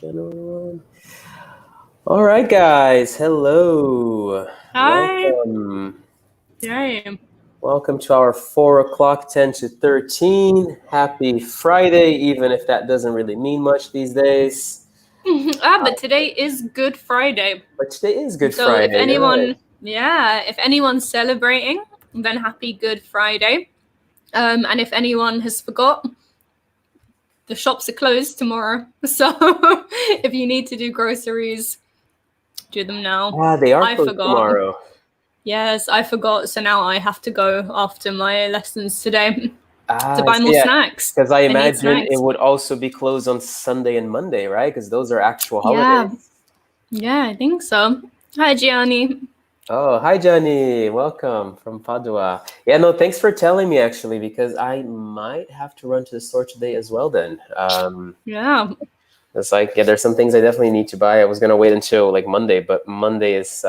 General. All right, guys. Hello. Hi. Welcome. Yay. Welcome to our 4 o'clock, 10 to 13. Happy Friday, even if that doesn't really mean much these days. But today is Good Friday. But today is Good So if Friday. You're right. if anyone's celebrating, then happy Good Friday. And if anyone has forgot, the shops are closed tomorrow. So if you need to do groceries, do them now. They are I closed forgot. tomorrow. Yes, I forgot. So now I have to go after my lessons today to So buy more yeah, snacks. because I I need imagine it snacks. would also be closed on Sunday and Monday, right? Because those are actual Yeah. holidays. Yeah, I think so. Hi, Gianni. Oh, hi, Johnny. Welcome from Padua. Yeah, no, thanks for telling me actually, because I might have to run to the store today as well then. Yeah. It's like, yeah, there's some things I definitely need to buy. I was gonna wait until like Monday, but Monday is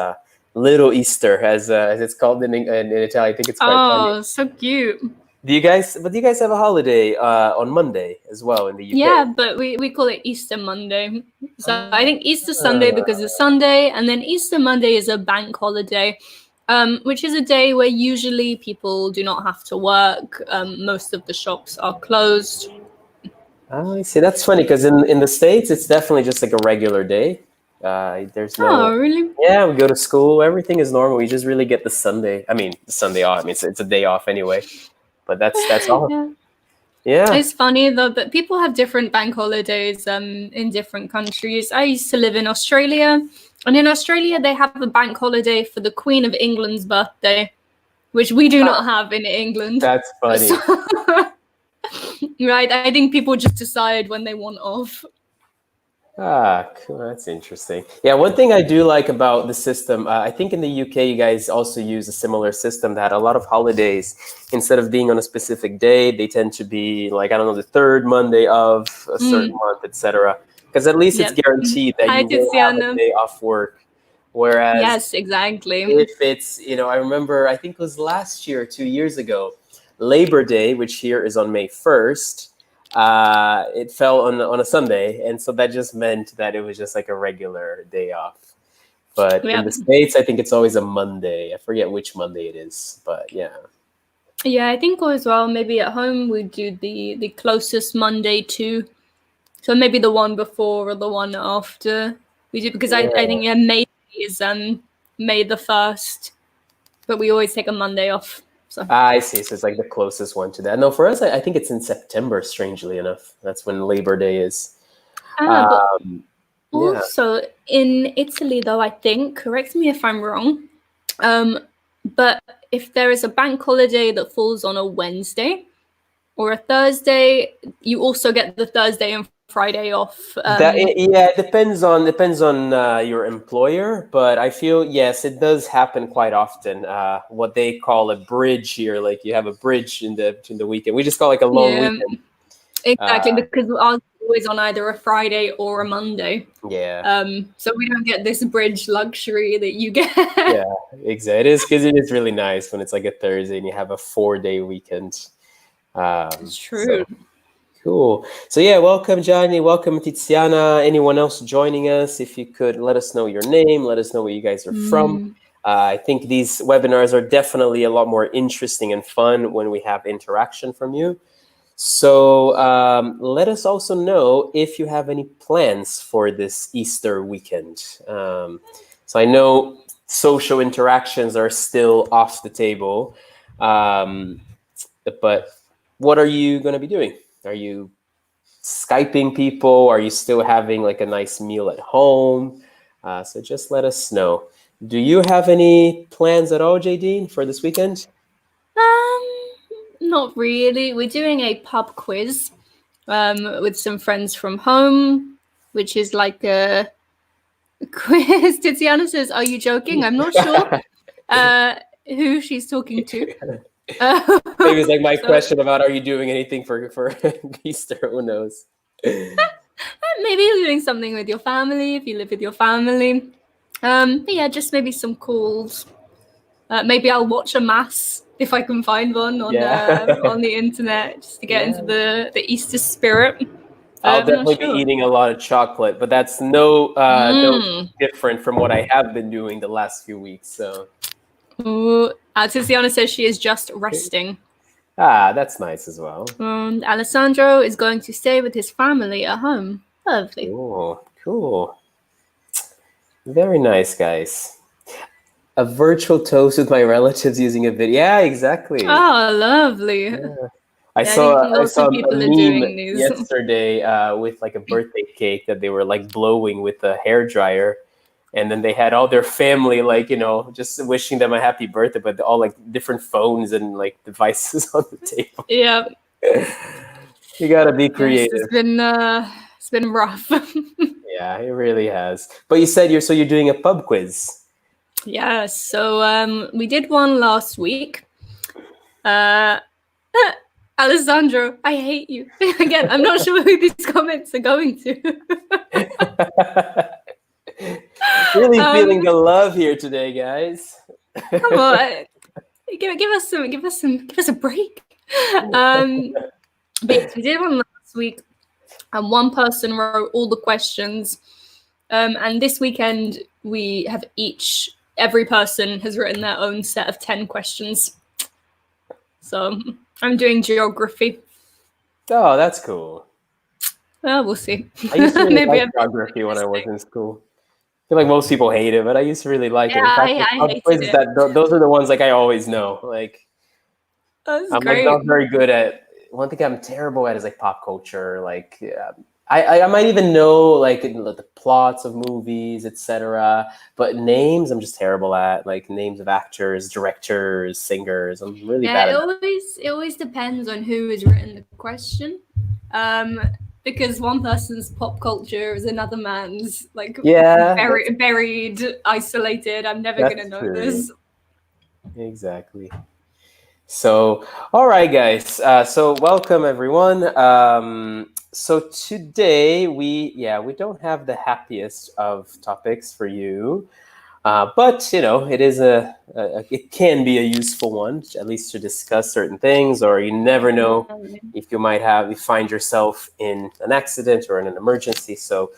Little Easter, as it's called in Italian. I think it's quite funny. Oh, so cute. Do you guys have a holiday on Monday as well in the UK? Yeah, but we call it Easter Monday. So I think Easter Sunday Ah, because it's Sunday, and then Easter Monday is a bank holiday, which is a day where usually people do not have to work. Most of the shops are closed. I see. That's funny because in the States, it's definitely just like a regular day. There's no, Oh, really? yeah, we go to school. Everything is normal. We just really get the Sunday. I mean, the Sunday off. I mean, it's a day off anyway. But that's all. Yeah. Yeah. It's funny though that people have different bank holidays in different countries. I used to live in Australia, and in Australia they have a bank holiday for the Queen of England's birthday, which we do not have in England. That's funny. So, right, I think people just decide when they want off. Cool. That's interesting. Yeah, one thing I do like about the system, I think in the UK, you guys also use a similar system that a lot of holidays, instead of being on a specific day, they tend to be like, I don't know, the third Monday of a certain month, etc. Because at least it's Yeah. guaranteed that Hi, you will have a Tiziana. day off work. Whereas Yes, exactly. if it's, I remember, I think it was last year, 2 years ago, Labor Day, which here is on May 1st, it fell on a Sunday. And so that just meant that it was just like a regular day off. But in Yeah. the States, I think it's always a Monday. I forget which Monday it is, but yeah. Yeah, I think as well, maybe at home we do the closest Monday to. So maybe the one before or the one after we do, because I think May is May the 1st, but we always take a Monday off. So I see. So it's like the closest one to that. No, for us, I think it's in September, strangely enough. That's when Labor Day is. but Um, yeah. also in Italy though, I think, correct me if I'm wrong, but if there is a bank holiday that falls on a Wednesday or a Thursday, you also get the Thursday and Friday off. Yeah, it depends on your employer, but I feel yes, it does happen quite often. What they call a bridge here, like you have a bridge in the weekend. We just call it like a long Yeah, weekend. exactly, Uh, because ours is always on either a Friday or a Monday. yeah, So we don't get this bridge luxury that you get. yeah, exactly. It is because it is really nice when it's like a Thursday and you have a 4 day weekend. It's So true. cool. So yeah, welcome Johnny, welcome Tiziana. Anyone else joining us? If you could let us know your name, let us know where you guys are from. I think these webinars are definitely a lot more interesting and fun when we have interaction from you. So let us also know if you have any plans for this Easter weekend. So I know social interactions are still off the table, but what are you going to be doing? Are you Skyping people? Are you still having like a nice meal at home? So just let us know. Do you have any plans at all, Jadene, for this weekend? Not really. We're doing a pub quiz with some friends from home, which is like a quiz. Tiziana says, "Are you joking?" I'm not sure who she's talking to. Maybe it's like my So question about are you doing anything for Easter? Who knows? maybe you're doing something with your family if you live with your family. But yeah, just maybe some calls. Maybe I'll watch a mass if I can find one Yeah. on the internet just to get Yeah. into the Easter spirit. I'll I'm not definitely be sure. eating a lot of chocolate, but that's no different from what I have been doing the last few weeks. So, Ooh, Tiziana says she is just resting. that's nice as well. Alessandro is going to stay with his family at home. Lovely. Cool. Very nice, guys. A virtual toast with my relatives using a video. Yeah, exactly. Oh, lovely. Yeah. I Yeah, I think saw lots of a people are meme doing these. yesterday with like a birthday cake that they were like blowing with a hair dryer, and then they had all their family like just wishing them a happy birthday, but all like different phones and like devices on the table. Yeah. You gotta be Yes, creative. it's been rough. Yeah, it really has. But you said you're doing a pub quiz. Yeah, so we did one last week. Alessandro, I hate you. Again, I'm not sure who these comments are going to. Really feeling the love here today, guys. Come on, give us a break. But yes, we did one last week, and one person wrote all the questions. And this weekend we have every person has written their own set of 10 questions. So I'm doing geography. Oh, that's cool. Well, we'll see. I used to really Maybe like geography when I was in school. I feel like most people hate it, but I used to really like it. In Yeah, fact, the I pub hated quizzes it. those are the ones like I always know. Like That's I'm like great. not very good at. One thing I'm terrible at is like pop culture. Like I might even know like the plots of movies, etc. But names I'm just terrible at. Like names of actors, directors, singers. I'm really bad at that. It always depends on who has written the question. Because one person's pop culture is another man's like Yeah, buried, isolated. I'm never gonna that's know true. this. Exactly. So, all right, guys. So, welcome everyone. So today we don't have the happiest of topics for you, but it is it can be a useful one, at least to discuss certain things, or you never know if you find yourself in an accident or in an emergency. So,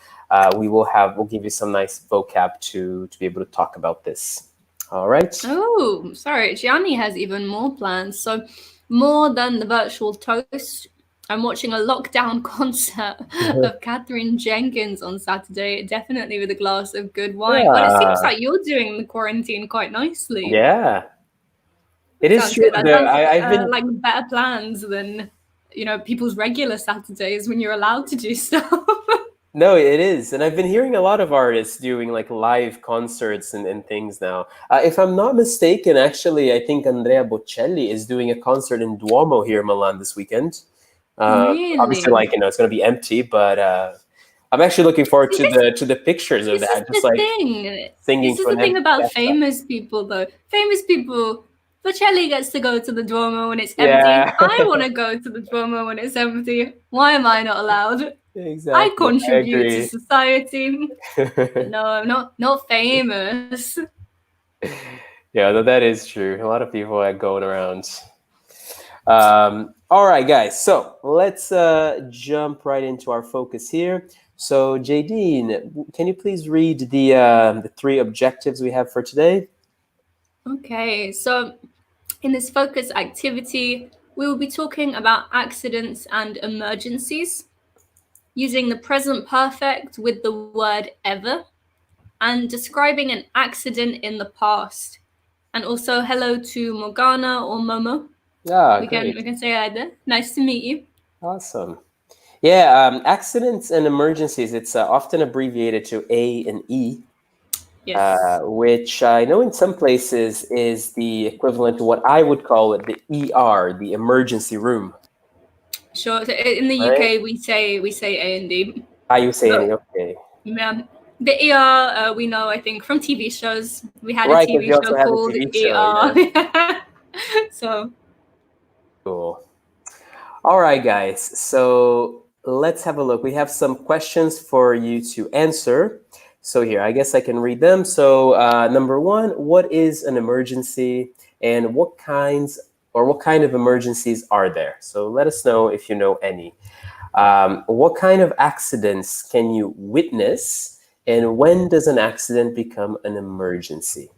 we'll give you some nice vocab to be able to talk about this. All right. Oh, sorry. Gianni has even more plans. So, more than the virtual toast, I'm watching a lockdown concert of Catherine Jenkins on Saturday, definitely with a glass of good wine. Well, it seems like you're doing the quarantine quite nicely. Yeah, it That is sounds true. good. That sounds I've been like better plans than, people's regular Saturdays when you're allowed to do stuff. no, it is, and I've been hearing a lot of artists doing like live concerts and things now. If I'm not mistaken, actually, I think Andrea Bocelli is doing a concert in Duomo here in Milan this weekend. Obviously, Really? like it's going to be empty, but I'm actually looking forward See, to the pictures of this is that. Just the like thing. singing This is to the an thing empty about piazza. famous people, though. Famous people, Bocelli gets to go to the Duomo when it's empty. Yeah, I want to go to the Duomo when it's empty. Why am I not allowed? I exactly. I contribute to agree. society, but no, I'm not famous. Yeah, that is true. A lot of people are going around. All right, guys. So let's jump right into our focus here. So, Jadene, can you please read the three objectives we have for today? Okay, so in this focus activity, we will be talking about accidents and emergencies, using the present perfect with the word ever, and describing an accident in the past. And also hello to Morgana or Momo. Ah, We great. can say hi there. Nice to meet you. Awesome. Yeah, accidents and emergencies, it's often abbreviated to A and E, Yes. which I know in some places is the equivalent to what I would call it the ER, the emergency room. Sure. So in the Right? UK, we say A and D. How you say But any? Okay. yeah, the ER we know I think from TV shows. We had a Right, because TV you show also have a called TV show. ER. Yeah. So Cool. All right, guys. So let's have a look. We have some questions for you to answer. So here, I guess I can read them. So number one, what is an emergency, and what kind of emergencies are there? So let us know if you know any. What kind of accidents can you witness, and when does an accident become an emergency?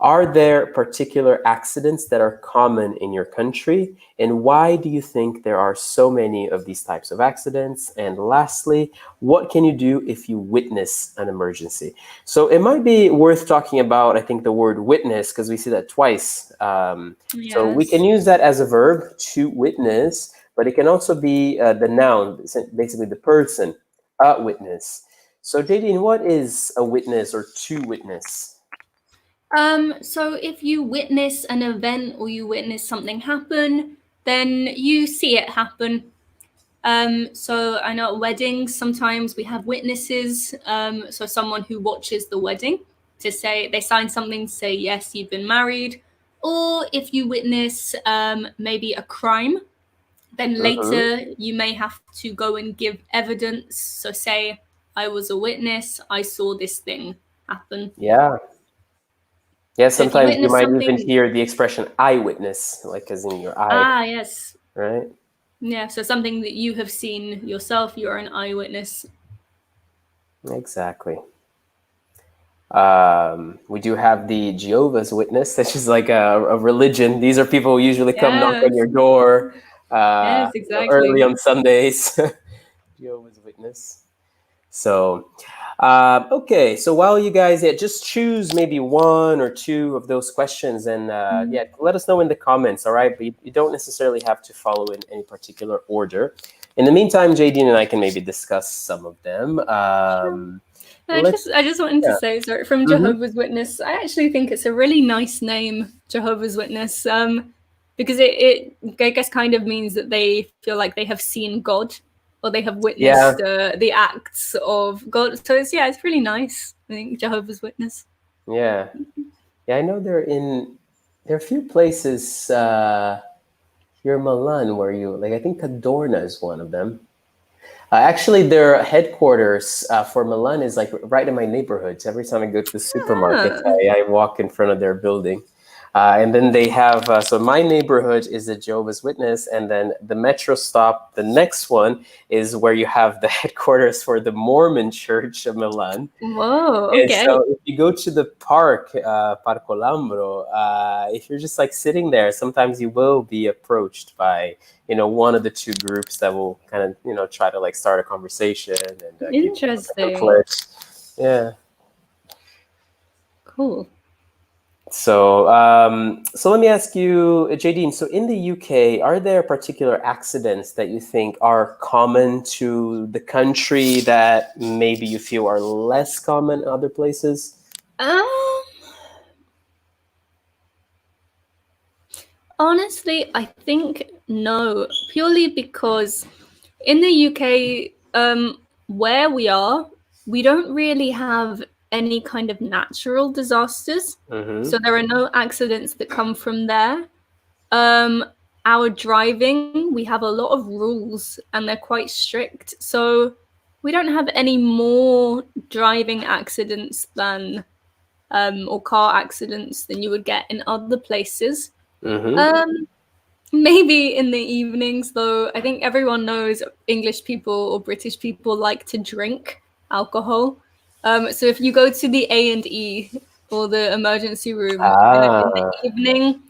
Are there particular accidents that are common in your country? And why do you think there are so many of these types of accidents? And lastly, what can you do if you witness an emergency? So it might be worth talking about, I think, the word witness, because we see that twice. So we can Yes. use that as a verb, to witness, but it can also be the noun, basically the person, a witness. So Jadine, what is a witness or to witness? So if you witness an event or you witness something happen, then you see it happen. So I know at weddings, sometimes we have witnesses. So someone who watches the wedding to say, they sign something to say, yes, you've been married. Or if you witness maybe a crime, then Mm-hmm. later you may have to go and give evidence. So say, I was a witness, I saw this thing happen. Yeah. Yeah, So if you sometimes you witness might even something, hear the expression eyewitness, like as in your eye, yes. right? Yeah, so something that you have seen yourself, you're an eyewitness. Exactly. We do have the Jehovah's Witness, which is like a religion. These are people who usually come knock on Yes, your door yes, early exactly. on Sundays. Jehovah's Witness. So, okay. So while you guys, yeah, just choose maybe one or two of those questions, and yeah, let us know in the comments. All right, but you don't necessarily have to follow in any particular order. In the meantime, Jadine and I can maybe discuss some of them. Sure. Let's. I just wanted to Yeah. say, sorry, from Hmm. Jehovah's Witness, I actually think it's a really nice name, Jehovah's Witness, because I guess, kind of means that they feel like they have seen God or they have Yeah. witnessed the acts of God. So it's, yeah, it's really nice. I think Jehovah's Witness. Yeah. Yeah. I know they're in. There are a few places here in Milan where you like. I think Cadorna is one of them. Actually, their headquarters for Milan is like right in my neighborhood. So every time I go to the supermarket, Ah, I walk in front of their building. And then they have, so my neighborhood is the Jehovah's Witness, and then the metro stop, the next one is where you have the headquarters for the Mormon Church of Milan. whoa, And okay. so if you go to the park, Parco Lambro, if you're just like sitting there, sometimes you will be approached by, one of the two groups that will kind of, try to like start a conversation and give you a Interesting. pamphlet. Yeah. Cool. So let me ask you, Jadine. So in the UK, are there particular accidents that you think are common to the country that maybe you feel are less common in other places? Um, Honestly, I think no, purely because in the UK, where we are, we don't really have any kind of natural disasters. Mm-hmm. So there are no accidents that come from there. Um, our driving, we have a lot of rules and they're quite strict. So we don't have any more driving accidents than or car accidents than you would get in other places. Mm-hmm. Um, Maybe in the evenings, though, I think everyone knows English people or British people like to drink alcohol. So if you go to the A&E or the emergency room in the Ah, evening,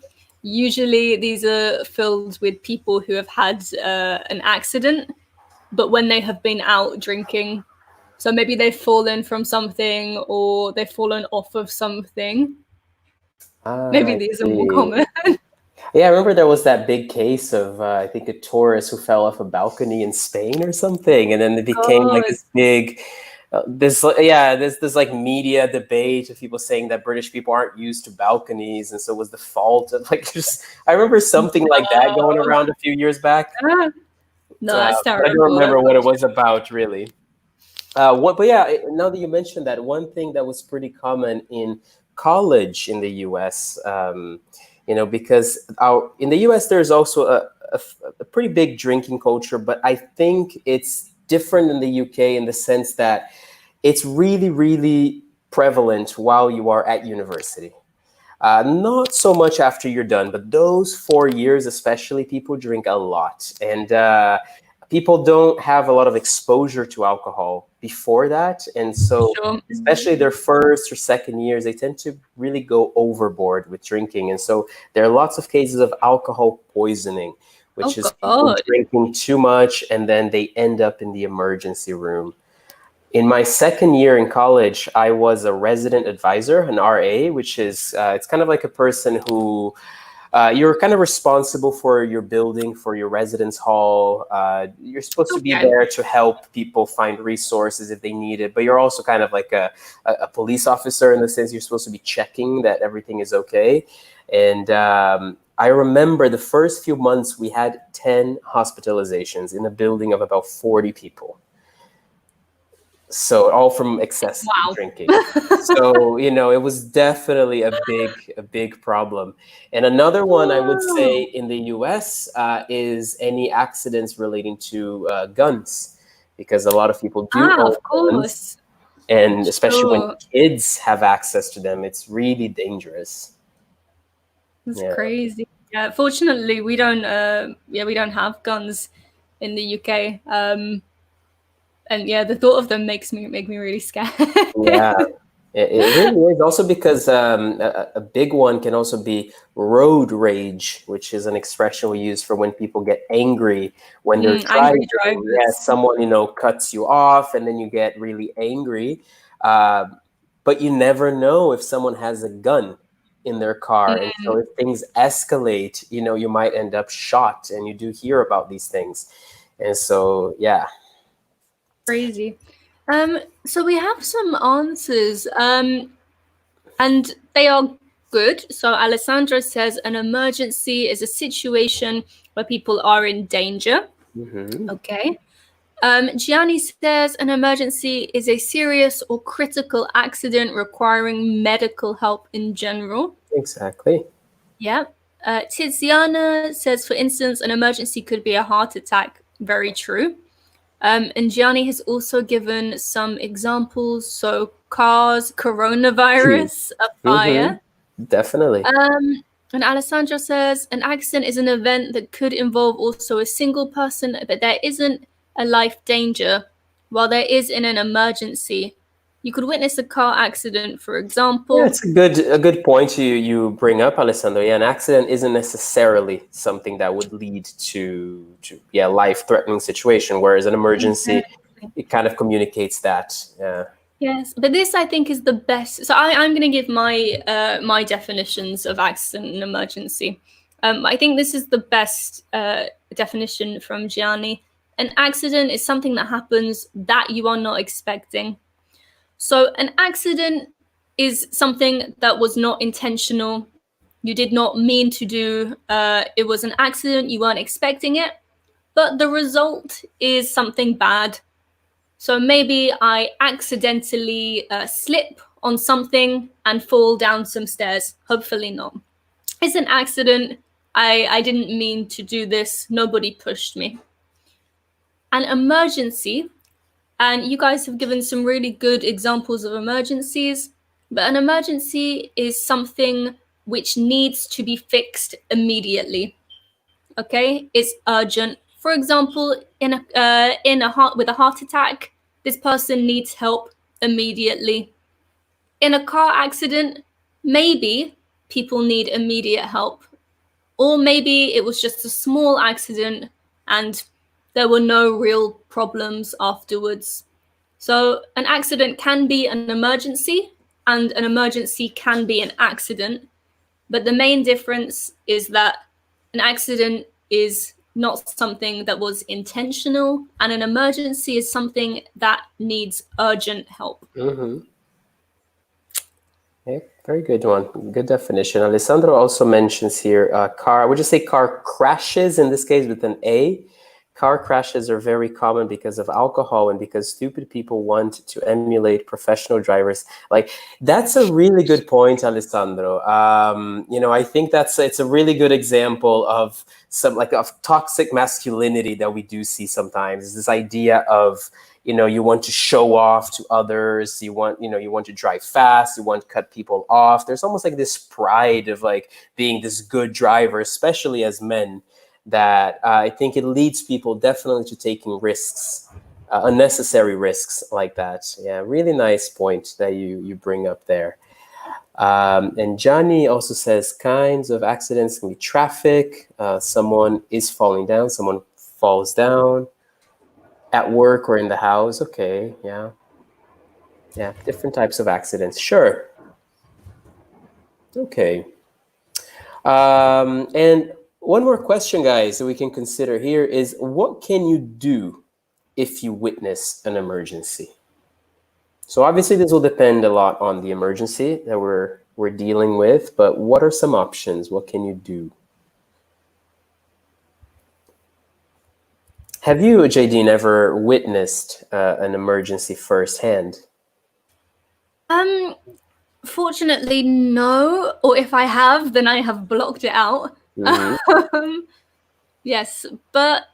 usually these are filled with people who have had an accident, but when they have been out drinking. So maybe they've fallen from something or they've fallen off of something. Maybe I these are more see. common. Yeah, I remember there was that big case of I think a tourist who fell off a balcony in Spain or something, and then it became like God. this big, this like media debate of people saying that British people aren't used to balconies, and so it was the fault of like just. I remember something like that going No. around a few years back, Ah, no, that's but I don't terrible. remember That's what it not was about really. But yeah, now that you mentioned that, one thing that was pretty common in college in the U.S., because in the U.S. there's also a pretty big drinking culture, but I think it's different in the U.K. in the sense that it's really, really prevalent while you are at university. Not so much after you're done, but those 4 years especially, people drink a lot, and people don't have a lot of exposure to alcohol before that. And so, Sure. especially their first or second years, they tend to really go overboard with drinking. And so there are lots of cases of alcohol poisoning, which Oh is people God. drinking too much and then they end up in the emergency room. In my second year in college, I was a resident advisor, an RA, which is it's kind of like a person who you're kind of responsible for your building, for your residence hall. You're supposed to be Okay. there to help people find resources if they need it, but you're also kind of like a police officer in the sense you're supposed to be checking that everything is okay. And I remember the first few months we had 10 hospitalizations in a building of about 40 people. So all from excessive Wow. drinking. So, it was definitely a big problem. And another one I would say Wow. in the US is any accidents relating to guns, because a lot of people do own Of guns. course. And especially when Sure. kids have access to them, it's really dangerous. That's Yeah. crazy. Yeah, fortunately, we don't. We don't have guns in the UK. And yeah, the thought of them make me really scared. Yeah, it really is. Also because a big one can also be road rage, which is an expression we use for when people get angry when they're Angry driving. Yeah, drivers. someone, cuts you off and then you get really angry. But you never know if someone has a gun in their car. And so if things escalate, you might end up shot, and you do hear about these things. And so, yeah. Crazy. So we have some answers, and they are good. So Alessandra says an emergency is a situation where people are in danger. Hmm. Okay. Gianni says an emergency is a serious or critical accident requiring medical help in general. Exactly. Yeah. Tiziana says, for instance, an emergency could be a heart attack. Very true. And Gianni has also given some examples. So, cars, coronavirus, a Hmm. fire. Definitely. And Alessandro says, an accident is an event that could involve also a single person, but there isn't a life danger, while there is in an emergency. You could witness a car accident, for Yeah, example. it's a good point you bring up, Alessandro. Yeah, an accident isn't necessarily something that would lead to life-threatening situation, whereas an emergency, Exactly. it kind of communicates that. Yeah. Yes, but this I think is the best. So I'm going to give my definitions of accident and emergency. I think this is the best definition from Gianni. An accident is something that happens that you are not expecting. So an accident is something that was not intentional. You did not mean to do. It was an accident. You weren't expecting it, but the result is something bad. So maybe I accidentally slip on something and fall down some stairs. Hopefully not. It's an accident. I didn't mean to do this. Nobody pushed me. An emergency, and you guys have given some really good examples of emergencies, but an emergency is something which needs to be fixed immediately. Okay, it's urgent. For example, in a heart with a heart attack, this person needs help immediately. In a car accident, maybe people need immediate help, or maybe it was just a small accident and there were no real problems afterwards. So an accident can be an emergency, and an emergency can be an accident. But the main difference is that an accident is not something that was intentional, and an emergency is something that needs urgent help. Hmm. Okay, very good one. Good definition. Alessandro also mentions here car. Would you say car crashes in this case with an A? Car crashes are very common because of alcohol and because stupid people want to emulate professional drivers. Like, that's a really good point, Alessandro. I think it's a really good example of some like of toxic masculinity that we do see sometimes. Is this idea of you want to show off to others, you want to drive fast, you want to cut people off. There's almost like this pride of like being this good driver, especially as men, that I think it leads people definitely to taking risks, unnecessary risks like that. Yeah, really nice point that you bring up there. And Johnny also says kinds of accidents can be traffic. Someone is falling down, someone falls down at work or in the house. Okay, yeah. Yeah, different types of accidents. Sure. Okay. And one more question, guys, that we can consider here is what can you do if you witness an emergency? So obviously this will depend a lot on the emergency that we're dealing with, but what are some options? What can you do? Have you, Jadine, ever witnessed an emergency firsthand? Fortunately, no. Or if I have, then I have blocked it out. Mm-hmm. Yes, but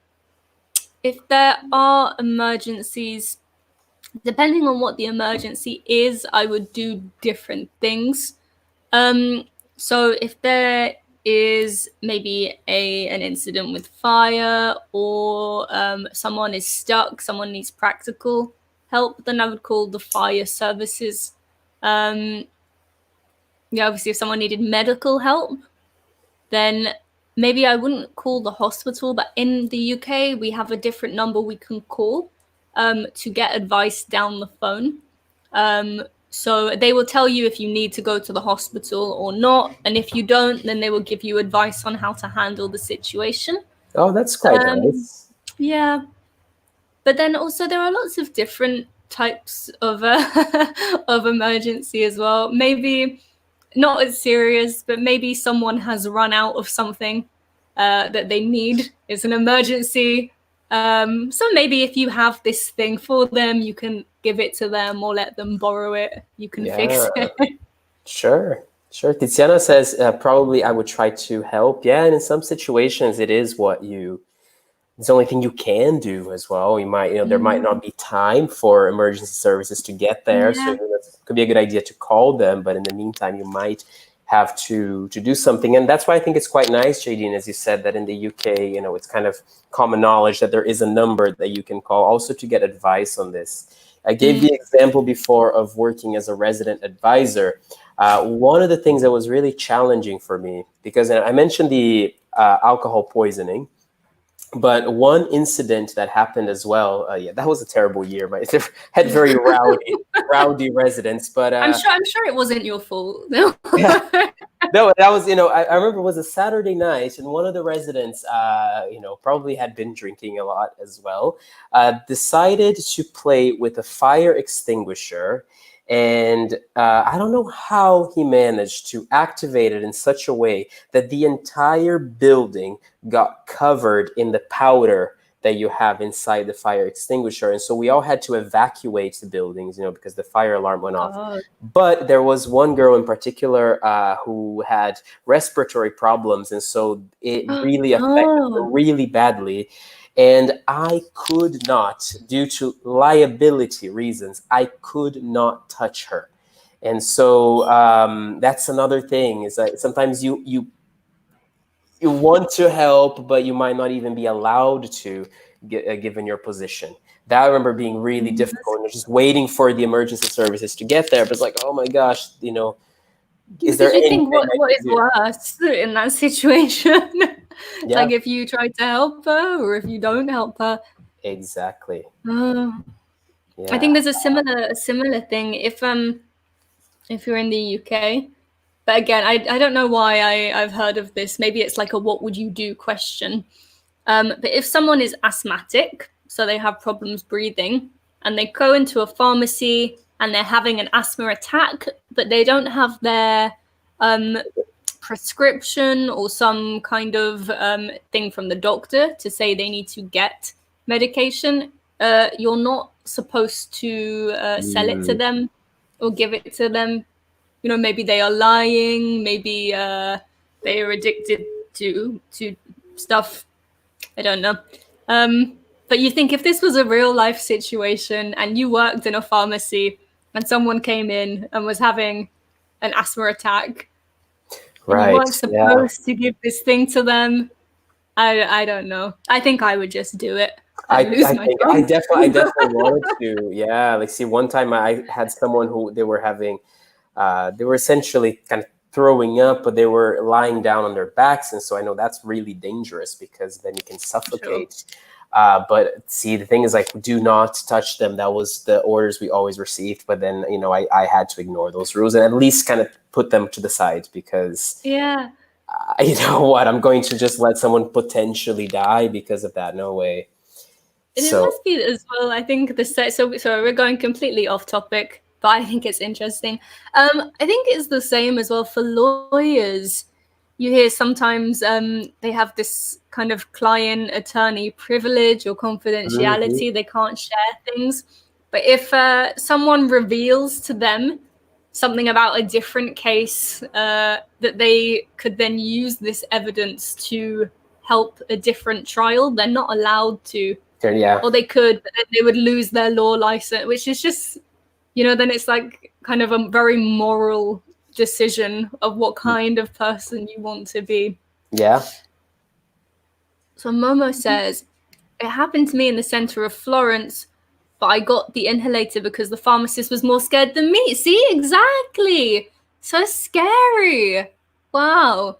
if there are emergencies, depending on what the emergency is, I would do different things. So if there is maybe an incident with fire, or someone is stuck, someone needs practical help, then I would call the fire services. Yeah, obviously, if someone needed medical help, then maybe I wouldn't call the hospital, but in the UK, we have a different number we can call to get advice down the phone. So they will tell you if you need to go to the hospital or not. And if you don't, then they will give you advice on how to handle the situation. Oh, that's quite nice. Yeah. But then also there are lots of different types of of emergency as well. Maybe not as serious, but maybe someone has run out of something that they need. It's an emergency. So maybe if you have this thing for them, you can give it to them or let them borrow it. You can fix Yeah, it. sure. Sure. Tiziana says probably I would try to help. Yeah, and in some situations it is it's the only thing you can do as well. There might not be time for emergency services to get there. So Yeah. it could be a good idea to call them. But in the meantime, you might have to do something. And that's why I think it's quite nice, Jadine, as you said, that in the UK, it's kind of common knowledge that there is a number that you can call also to get advice on this. I gave the example before of working as a resident advisor. One of the things that was really challenging for me, because I mentioned the alcohol poisoning, but one incident that happened as well, yeah, that was a terrible year. But it had very rowdy residents. But I'm sure it wasn't your fault. yeah, no, that was I remember it was a Saturday night, and one of the residents, probably had been drinking a lot as well, decided to play with a fire extinguisher. And I don't know how he managed to activate it in such a way that the entire building got covered in the powder that you have inside the fire extinguisher. And so we all had to evacuate the buildings, because the fire alarm went off. God. But there was one girl in particular who had respiratory problems. And so it really affected her really badly. And I could not, due to liability reasons, I could not touch her. And so that's another thing, is that sometimes you want to help, but you might not even be allowed to, given your position. That I remember being really difficult, and just waiting for the emergency services to get there. But it's like, oh my gosh, is there Because you anything think what I is can do? worse in that situation? Yeah, Like if you try to help her or if you don't help her. exactly. I Yeah. think there's a similar thing if you're in the UK. But again, I don't know why I've heard of this. Maybe it's like a what would you do question. But if someone is asthmatic, so they have problems breathing, and they go into a pharmacy and they're having an asthma attack, but they don't have their prescription or some kind of thing from the doctor to say they need to get medication, you're not supposed to sell it to them or give it to them. Maybe they are lying, maybe they are addicted to stuff. I don't know. But you think if this was a real life situation and you worked in a pharmacy and someone came in and was having an asthma attack and you Right. weren't Yeah. supposed to give this thing to them, I don't know. I think I would just do it I, and lose I my think job. I definitely wanted to. Yeah, like see, one time I had someone who they were having, they were essentially kind of throwing up, but they were lying down on their backs, and so I know that's really dangerous because then you can Sure. suffocate. But see, the thing is, like, do not touch them. That was the orders we always received. But then, I had to ignore those rules and at least kind of put them to the side because, Yeah. you know what, I'm going to just let someone potentially die because of that. No way. And it So, must be as well. I think the set. So we're going completely off topic, but I think it's interesting. I think it's the same as well for lawyers. You hear sometimes they have this kind of client attorney privilege or mhm. confidentiality. They can't share things. But if someone reveals to them something about a different case, that they could then use this evidence to help a different trial, they're not allowed to, Yeah, or they could, but then they would lose their law license, which is just, then it's like kind of a very moral decision of what kind of person you want to be. yeah. So Momo says, it happened to me in the center of Florence, but I got the inhalator because the pharmacist was more scared than me. See, exactly. So scary. Wow.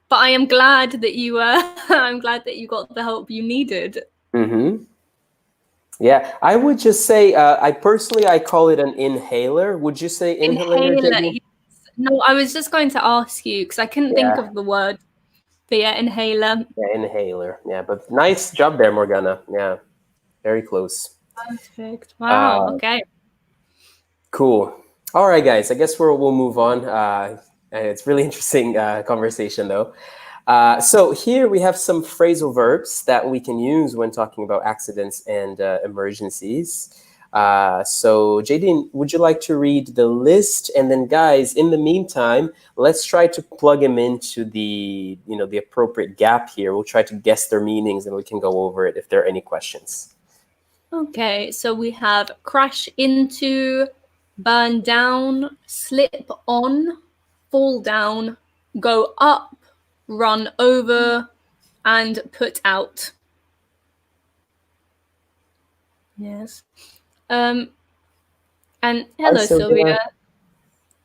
But I am glad that you I'm glad that you got the help you needed. Hmm. Yeah, I would just say, I call it an inhaler. Would you say inhalator, Inhaler. JD? Yes. No, I was just going to ask you because I couldn't think Yeah, of the word. But yeah, inhaler. yeah, inhaler. Yeah, but nice job there, Morgana. Yeah, very close. Perfect. Wow. Uh, Okay. cool. All right, guys. I guess we'll move on. And it's really interesting conversation, though. So here we have some phrasal verbs that we can use when talking about accidents and emergencies. So Jadine, would you like to read the list? And then, guys, in the meantime, let's try to plug them into the appropriate gap here. We'll try to guess their meanings, and we can go over it if there are any questions. Okay. So we have crash into, burn down, slip on, fall down, go up, run over, and put out. Yes. Um, and Hi, hello, Sylvia.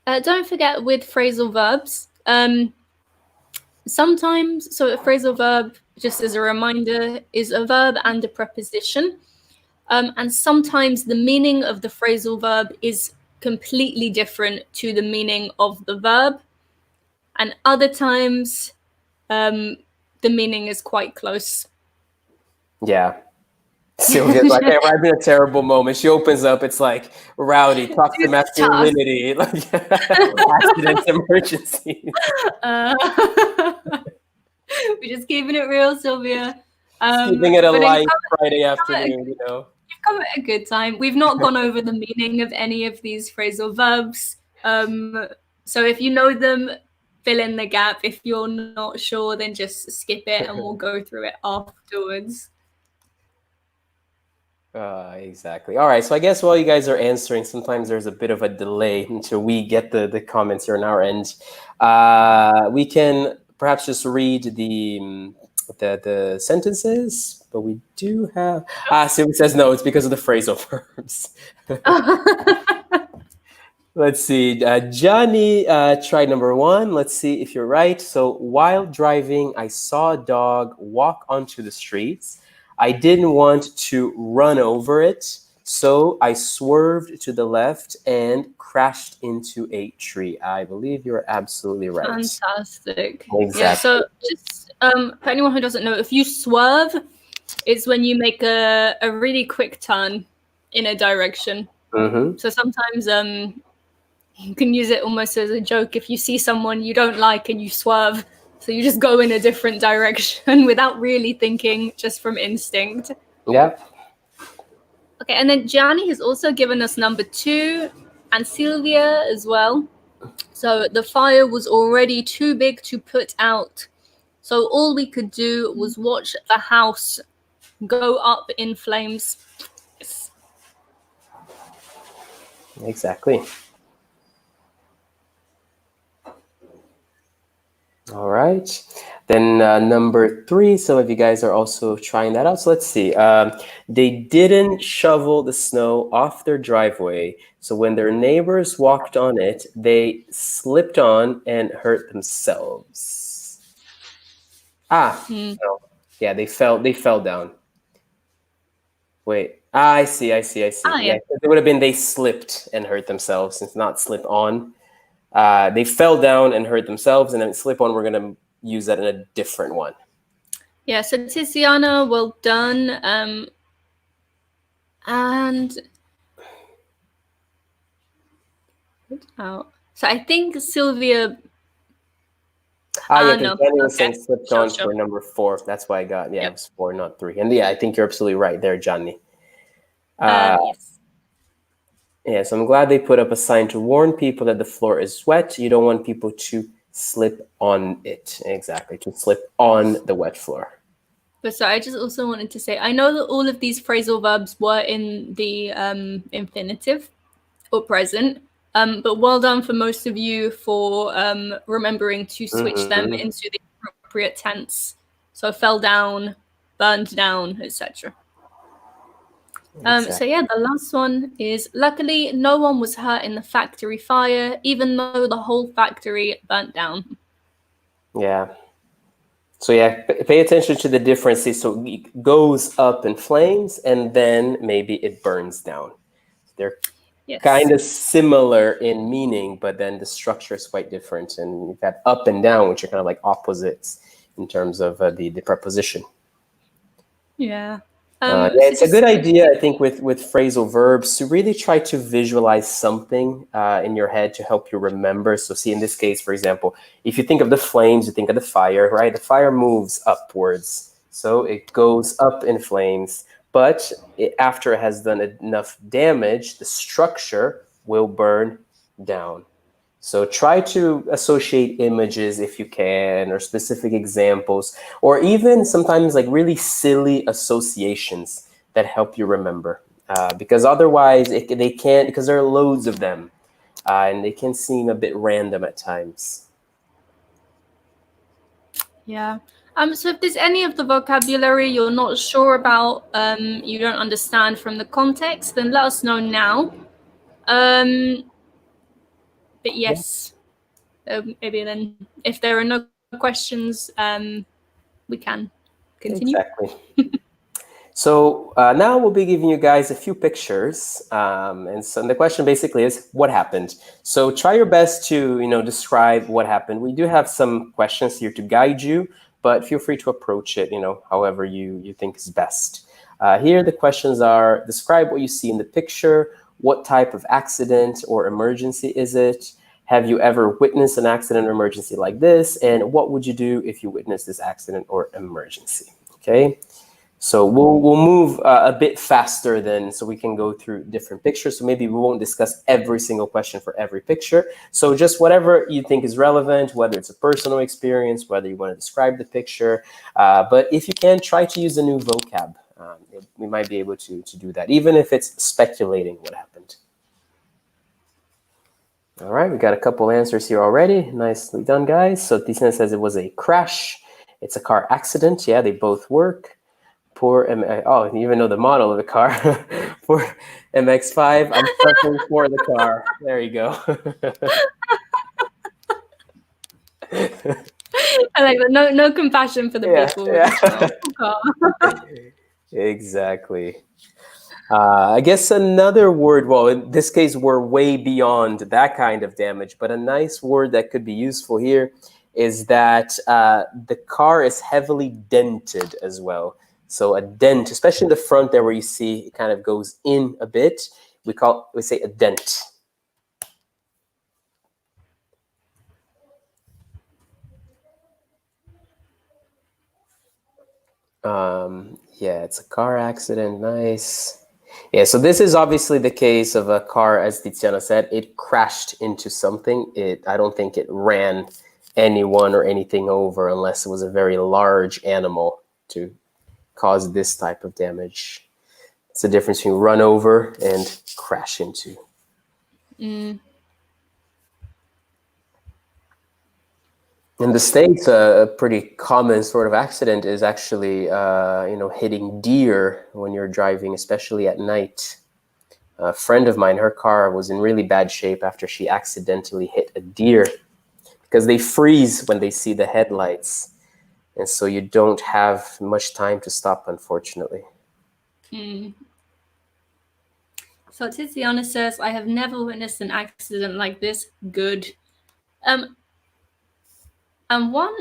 Sylvia. Don't forget with phrasal verbs. Sometimes, so a phrasal verb, just as a reminder, is a verb and a preposition. And sometimes the meaning of the phrasal verb is completely different to the meaning of the verb. And other times, the meaning is quite close. Yeah. Sylvia's like, hey, we're having a terrible moment. She opens up. It's like rowdy, toxic It's tough. masculinity, like accidents, emergencies. Uh, we're just keeping it real, Sylvia. Just keeping it a But then light Friday afternoon, you've come at a good time. We've not gone over the meaning of any of these phrasal verbs. So if you know them, fill in the gap. If you're not sure, then just skip it and we'll go through it afterwards. Exactly. All right. So I guess while you guys are answering, sometimes there's a bit of a delay until we get the comments here on our end. We can perhaps just read the sentences, but we do have Sylvie says no. It's because of the phrasal verbs. Let's see. Johnny tried number one. Let's see if you're right. So, while driving, I saw a dog walk onto the streets. I didn't want to run over it, so I swerved to the left and crashed into a tree. I believe you're absolutely right. Fantastic. Yeah. Exactly. So just for anyone who doesn't know, if you swerve, it's when you make a really quick turn in a direction. Mm-hmm. So sometimes you can use it almost as a joke. If you see someone you don't like and you swerve, so you just go in a different direction without really thinking, just from instinct. Yeah. Okay, and then Gianni has also given us number 2, and Sylvia as well. So the fire was already too big to put out. So all we could do was watch the house go up in flames. Yes. Exactly. All right. Then number 3, some of you guys are also trying that out. So let's see. They didn't shovel the snow off their driveway. So when their neighbors walked on it, they slipped on and hurt themselves. No. Yeah, they fell down. Wait. I see. Yeah, it would have been they slipped and hurt themselves. It's not slip on. They fell down and hurt themselves, and then slip on, we're going to use that in a different one. Yeah, so Tiziana, well done. And oh, so I think Sylvia. Yeah, because no. Danny was saying slipped on Sure. for number 4. That's why I got, it was 4, not 3. And yeah, I think you're absolutely right there, Johnny. Yes. Yeah, so I'm glad they put up a sign to warn people that the floor is wet. You don't want people to slip on it. Exactly, to slip on the wet floor. But so I just also wanted to say, I know that all of these phrasal verbs were in the infinitive or present, but well done for most of you for remembering to switch them into the appropriate tense. So fell down, burned down, etc. So yeah, the last one is, luckily no one was hurt in the factory fire, even though the whole factory burnt down. Yeah. So yeah, pay attention to the differences. So it goes up in flames, and then maybe it burns down. They're kind of similar in meaning, but then the structure is quite different. And you've got up and down, which are kind of like opposites in terms of the preposition. Yeah. It's a good idea, I think, with phrasal verbs to really try to visualize something in your head to help you remember. So see, in this case, for example, if you think of the flames, you think of the fire, right? The fire moves upwards. So it goes up in flames. But after it has done enough damage, the structure will burn down. So try to associate images if you can, or specific examples, or even sometimes like really silly associations that help you remember. Because otherwise they can't, because there are loads of them, and they can seem a bit random at times. Yeah. So if there's any of the vocabulary you're not sure about, you don't understand from the context, then let us know now. But yes, maybe then if there are no questions, we can continue. Exactly. So now we'll be giving you guys a few pictures, and so the question basically is, what happened? So try your best to describe what happened. We do have some questions here to guide you, but feel free to approach it however you think is best. Here the questions are: describe what you see in the picture. What type of accident or emergency is it? Have you ever witnessed an accident or emergency like this? And what would you do if you witnessed this accident or emergency? Okay. So we'll move a bit faster then, so we can go through different pictures. So maybe we won't discuss every single question for every picture. So just whatever you think is relevant, whether it's a personal experience, whether you want to describe the picture. But if you can, try to use a new vocab. We might be able to do that, even if it's speculating what happened. All right, we got a couple answers here already. Nicely done, guys. So Tiziana says it was a crash. It's a car accident. Yeah, they both work. Poor oh, you even know the model of the car. For MX-5, I'm suffering for the car. There you go. I like that. No compassion for the people. Yeah. Exactly. I guess another word, well, in this case, we're way beyond that kind of damage, but a nice word that could be useful here is that the car is heavily dented as well. So a dent, especially in the front there where you see it kind of goes in a bit, we say a dent. Yeah, it's a car accident. Nice. Yeah, so this is obviously the case of a car, as Tiziana said, it crashed into something. I don't think it ran anyone or anything over unless it was a very large animal to cause this type of damage. It's the difference between run over and crash into. In the States, a pretty common sort of accident is actually, hitting deer when you're driving, especially at night. A friend of mine, her car was in really bad shape after she accidentally hit a deer because they freeze when they see the headlights. And so you don't have much time to stop, unfortunately. So Tiziana says, I have never witnessed an accident like this. Good. And one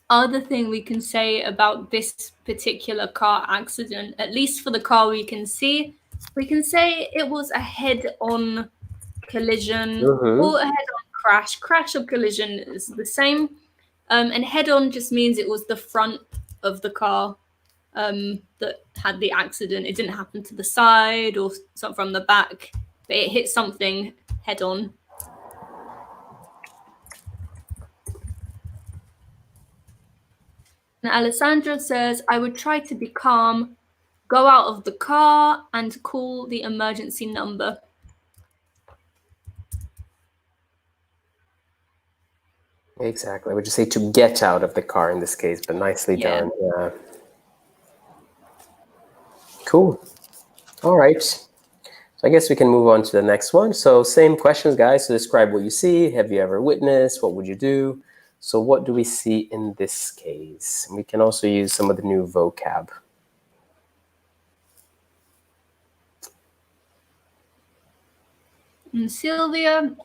other thing we can say about this particular car accident, at least for the car we can say it was a head-on collision Mm-hmm. or a head-on crash. Crash or collision is the same. And head-on just means it was the front of the car that had the accident. It didn't happen to the side or something from the back, but it hit something head-on. And Alessandra says, I would try to be calm, go out of the car, and call the emergency number. Exactly. I would just say to get out of the car in this case, but nicely done. Yeah. Cool. All right. So I guess we can move on to the next one. So same questions, guys. So describe what you see. Have you ever witnessed? What would you do? So what do we see in this case? We can also use some of the new vocab. And Sylvia,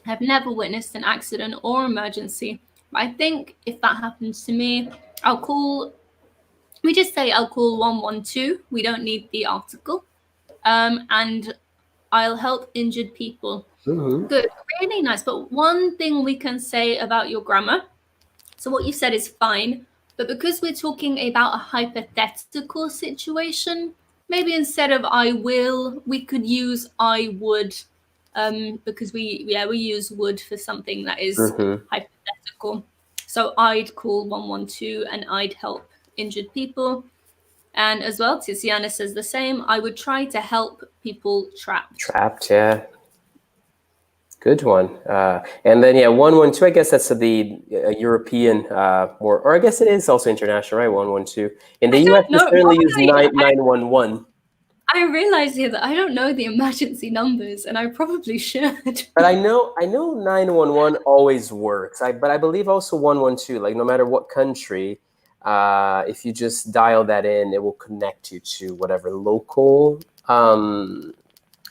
I've never witnessed an accident or emergency. But I think if that happens to me, we just say I'll call 112. We don't need the article. And I'll help injured people. Mm-hmm. Good, really nice. But one thing we can say about your grammar, so what you said is fine, but because we're talking about a hypothetical situation, maybe instead of I will, we could use I would, because we use would for something that is Mm-hmm. hypothetical. So I'd call 112 and I'd help injured people. And as well, Tiziana says the same. I would try to help people trapped. Trapped, yeah. Good one. And then, yeah, 112, I guess that's the European, or I guess it is also international, right? 112. In the US, we certainly use 911. I realize here that I don't know the emergency numbers, and I probably should. But I know 911 always works. But I believe also 112, like no matter what country, if you just dial that in, it will connect you to whatever local,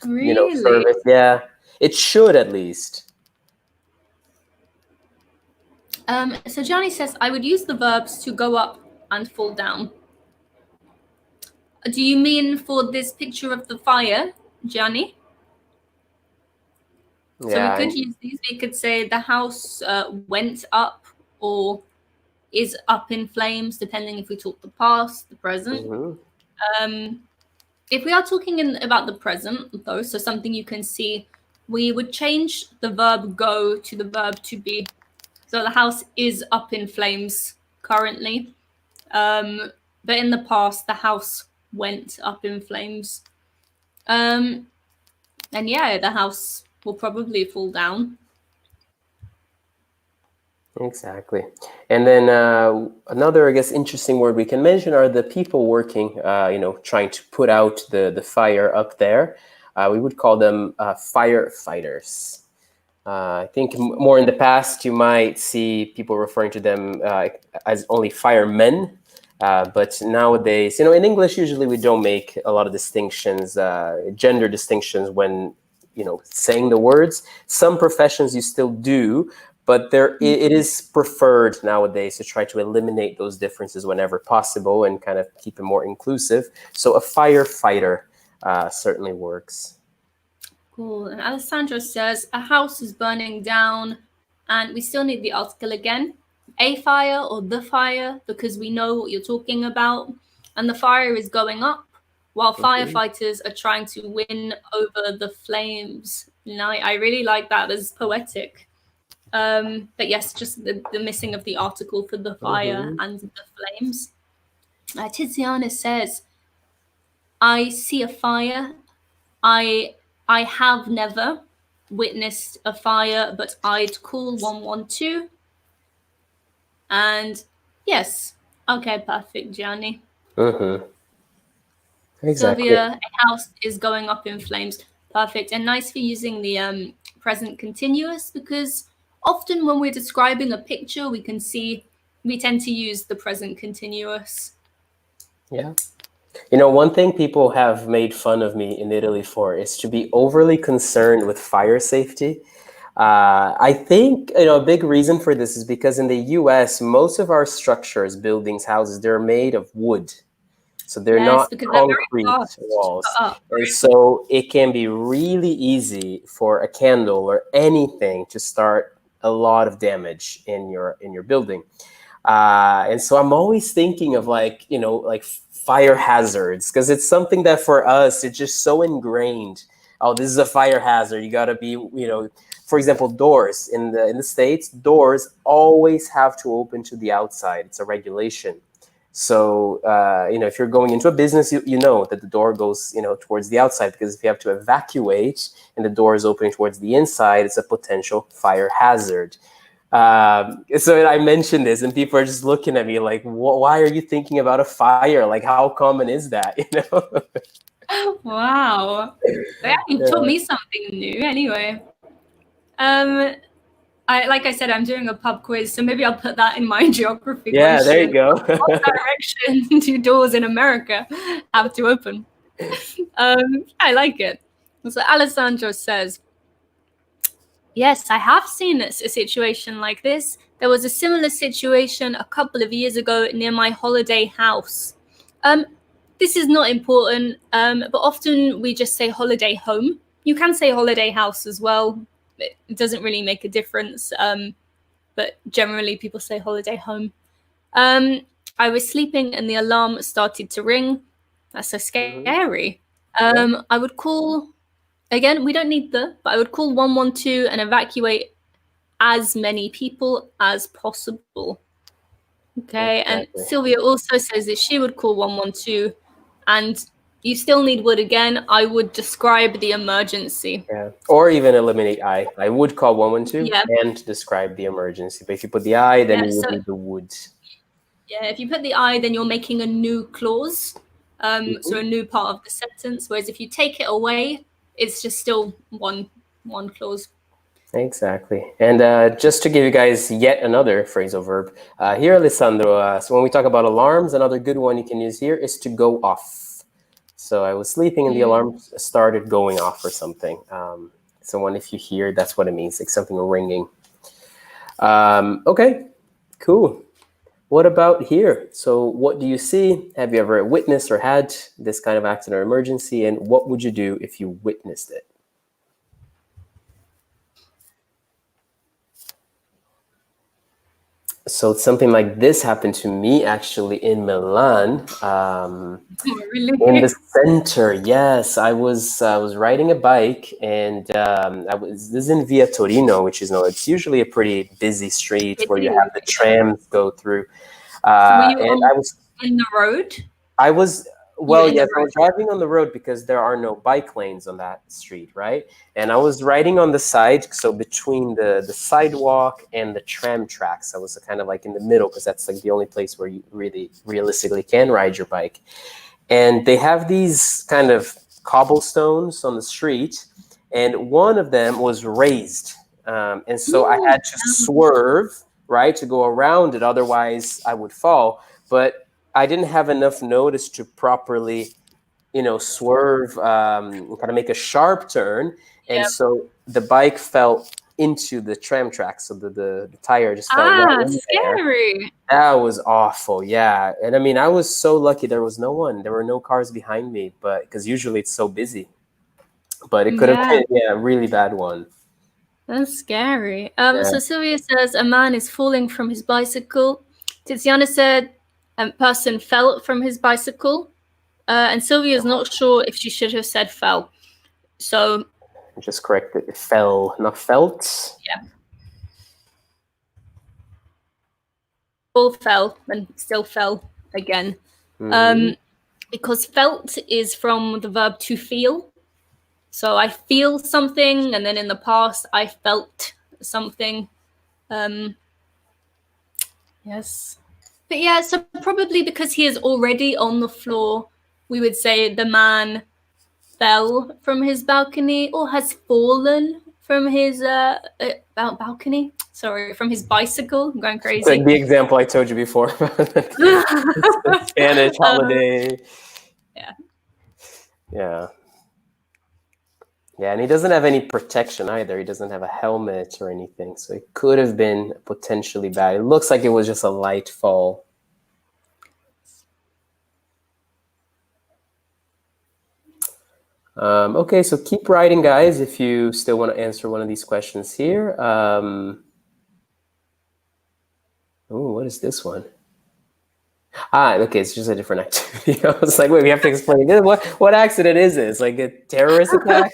Really? service. Yeah, it should at least. So Johnny says, I would use the verbs to go up and fall down. Do you mean for this picture of the fire, Johnny? Yeah. So we could use these. We could say the house went up or is up in flames, depending if we talk the past, the present. Mm-hmm. If we are talking about the present, though, so something you can see, we would change the verb go to the verb to be. So the house is up in flames currently. But in the past, the house went up in flames. And yeah, the house will probably fall down. Exactly. And then another, I guess, interesting word we can mention are the people working, trying to put out the fire up there. We would call them firefighters. I think more in the past, you might see people referring to them as only firemen. But nowadays, in English, usually we don't make a lot of distinctions, gender distinctions when, saying the words. Some professions you still do, but it is preferred nowadays to try to eliminate those differences whenever possible and kind of keep it more inclusive. So a firefighter certainly works. Cool. And Alessandra says, a house is burning down, and we still need the article again. A fire or the fire, because we know what you're talking about. And the fire is going up while firefighters are trying to win over the flames. And I really like that as poetic. But yes, just the missing of the article for the fire and the flames. Tiziana says, I see a fire. I have never witnessed a fire, but I'd call 112. And yes, okay, perfect, Gianni. Mm-hmm. Exactly. Sylvia, a house is going up in flames. Perfect. And nice for using the present continuous, because often when we're describing a picture, we tend to use the present continuous. Yeah. You know, one thing people have made fun of me in Italy for is to be overly concerned with fire safety. I think, you know, a big reason for this is because in the US, most of our structures, buildings, houses, they're made of wood. So they're Yes, not because they're very concrete fast to walls. put up. And so it can be really easy for a candle or anything to start a lot of damage in your building. And so I'm always thinking of, like, you know, like fire hazards, because it's something that for us it's just so ingrained. Oh, this is a fire hazard. You got to be, you know, for example, doors in the States, doors always have to open to the outside. It's a regulation. So you know, if you're going into a business, you know that the door goes, you know, towards the outside, because if you have to evacuate and the door is opening towards the inside, it's a potential fire hazard. So I mentioned this, and people are just looking at me like, "Why are you thinking about a fire? Like, how common is that?" You know? Wow. Yeah, you taught Yeah. me something new anyway. Um, like I said, I'm doing a pub quiz, so maybe I'll put that in my geography Yeah, there you question. go. What direction do doors in America have to open? I like it. So Alessandro says, yes, I have seen a situation like this. There was a similar situation a couple of years ago near my holiday house. Um, this is not important, but often we just say holiday home. You can say holiday house as well. It doesn't really make a difference, but generally people say holiday home. Um, I was sleeping and the alarm started to ring. That's so Mhm. scary. Yeah, I would call, again, we don't need but I would call 112 and evacuate as many people as possible. Okay, and exactly. Sylvia also says that she would call 112, and you still need wood again. I would describe the emergency. Yeah, or even eliminate I. I would call 112 Yeah, and describe the emergency. But if you put the I, then yeah. you So would need the would. yeah, if you put the I, then you're making a new clause, so Mhm. a new part of the sentence. Whereas if you take it away, it's just still one clause. Exactly. And just to give you guys yet another phrasal verb, here, Alessandro, so when we talk about alarms, another good one you can use here is to go off. So I was sleeping and the alarm started going off or something. So when if you hear, that's what it means, like something ringing. Okay, cool. What about here? So what do you see? Have you ever witnessed or had this kind of accident or emergency? And what would you do if you witnessed it? So something like this happened to me actually in Milan. In the Really? center, yes, I was riding a bike, and I was this is in Via Torino, which is, no, it's usually a pretty busy street It where you have is. the trams go through. So were you And on in the road? I was, You were well, in the yes, I road. was driving on the road because there are no bike lanes on that street, right? And I was riding on the side, so between the sidewalk and the tram tracks. I was kind of like in the middle, because that's like the only place where you really realistically can ride your bike. And they have these kind of cobblestones on the street, and one of them was raised, and so I Ooh, had to swerve, right, to go around it, otherwise I would fall. But I didn't have enough notice to properly, you know, swerve, kind of make a sharp turn, and yeah. so the bike fell into the tram track, so the tire just fell right Ah, in there. scary. That was awful, yeah. And I mean, I was so lucky there was no one. There were no cars behind me, but because usually it's so busy. But it could have Yeah, been, yeah, a really bad one. that's scary. Yeah. So Sylvia says a man is falling from his bicycle. Tiziana said a person fell from his bicycle. And Sylvia is not sure if she should have said fell. So Just correct it. It fell, not felt. yeah, all fell and still fell again. Hmm. Um, because felt is from the verb to feel. So I feel something, and then in the past I felt something. Um, Yes. But yeah, so probably because he is already on the floor, we would say the man fell from his balcony or has fallen from his balcony. Sorry, from his bicycle. I'm going Like crazy. the example I told you before, the Spanish holiday. Yeah. Yeah. Yeah, and he doesn't have any protection either. He doesn't have a helmet or anything, so it could have been potentially bad. It looks like it was just a light fall. Okay, so keep writing, guys, if you still want to answer one of these questions here. Oh, what is this one? Okay, it's just a different activity. I was like, wait, we have to explain this. What accident is this? Like a terrorist attack?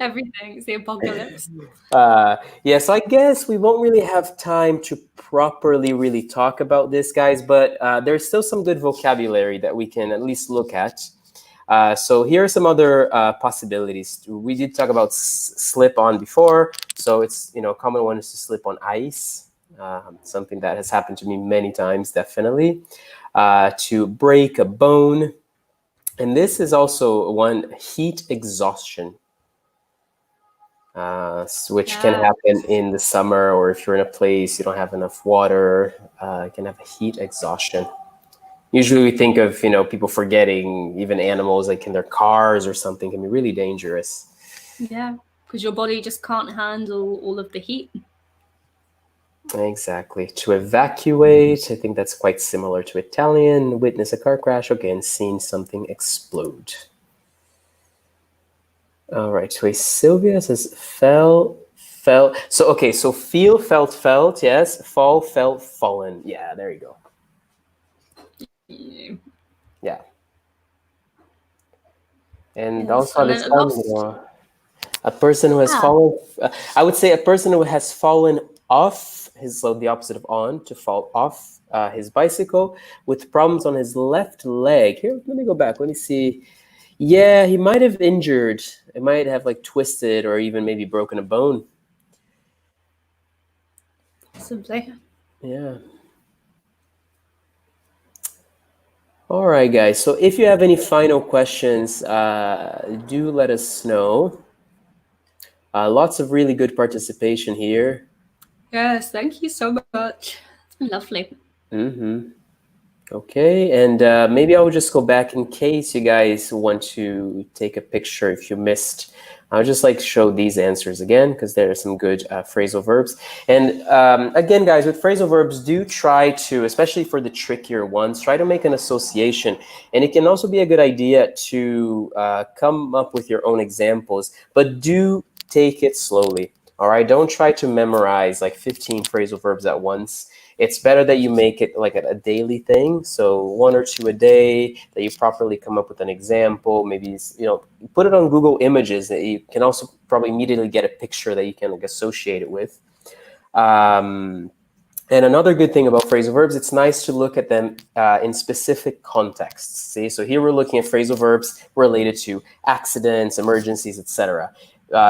Everything. It's the apocalypse. So I guess we won't really have time to properly really talk about this, guys, but there's still some good vocabulary that we can at least look at. So here are some other possibilities. We did talk about slip on before. So it's, a common one is to slip on ice. Something that has happened to me many times, definitely. To break a bone. And this is also one, heat exhaustion. Which can happen in the summer, or if you're in a place you don't have enough water, you can have heat exhaustion. Usually we think of, people forgetting, even animals like in their cars or something can be really dangerous. Yeah, because your body just can't handle all of the heat. Exactly. To evacuate, I think that's quite similar to Italian. Witness a car crash, okay, and seen something explode. All right, so Sylvia says fell. So, okay, so feel, felt, yes. Fall, felt, fallen. Yeah, there you go. Yeah. And also at this time, a person who has fallen, I would say a person who has fallen off the opposite of on, to fall off his bicycle with problems on his left leg. Here, let me go back. Let me see. Yeah, he might have injured. It might have like twisted or even maybe broken a bone. Possibly. Yeah. All right, guys. So if you have any final questions, do let us know. Lots of really good participation here. Yes, thank you so much. It's been lovely. Mm-hmm. Okay, and maybe I'll just go back in case you guys want to take a picture if you missed. I'll just show these answers again because there are some good phrasal verbs. And again, guys, with phrasal verbs, do try to, especially for the trickier ones, try to make an association. And it can also be a good idea to come up with your own examples, but do take it slowly. All right, don't try to memorize 15 phrasal verbs at once. It's better that you make it like a daily thing. So 1 or 2 a day, that you properly come up with an example. Maybe, put it on Google Images that you can also probably immediately get a picture that you can associate it with. And another good thing about phrasal verbs, it's nice to look at them in specific contexts. See, so here we're looking at phrasal verbs related to accidents, emergencies, etc.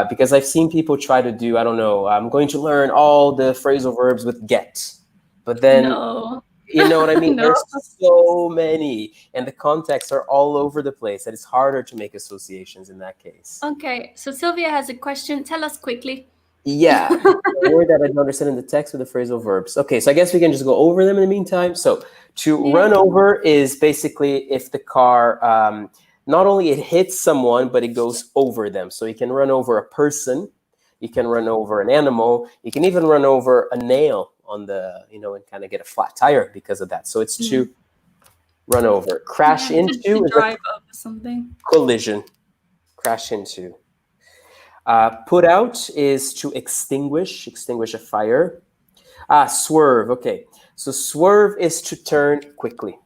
Because I've seen people try to do, I don't know, I'm going to learn all the phrasal verbs with get. But then, you know what I mean? No. There's so many, and the contexts are all over the place that it's harder to make associations in that case. Okay, so Sylvia has a question. Tell us quickly. Yeah, a word that I don't understand in the text with the phrasal verbs. Okay, so I guess we can just go over them in the meantime. So to run over is basically if the car, not only it hits someone, but it goes over them. So you can run over a person, you can run over an animal, you can even run over a nail on the, and kind of get a flat tire because of that. So it's to run over. Crash into to drive over something. Collision. Crash into. Put out is to extinguish a fire. Swerve. Okay, so swerve is to turn quickly.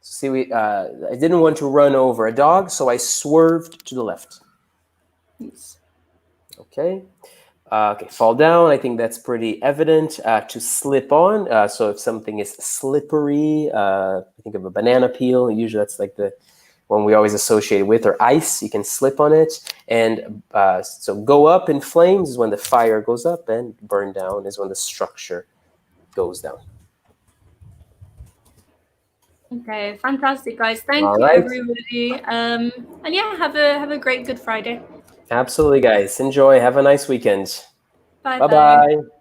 See, I didn't want to run over a dog, so I swerved to the left. Yes. Okay. Okay, fall down. I think that's pretty evident. To slip on. So if something is slippery, think of a banana peel. Usually that's the one we always associate with, or ice. You can slip on it. And so go up in flames is when the fire goes up, and burn down is when the structure goes down. Okay, fantastic, guys. Thank All you, right. everybody. And yeah, have a great Good Friday. Absolutely, guys. Enjoy. Have a nice weekend. Bye Bye-bye.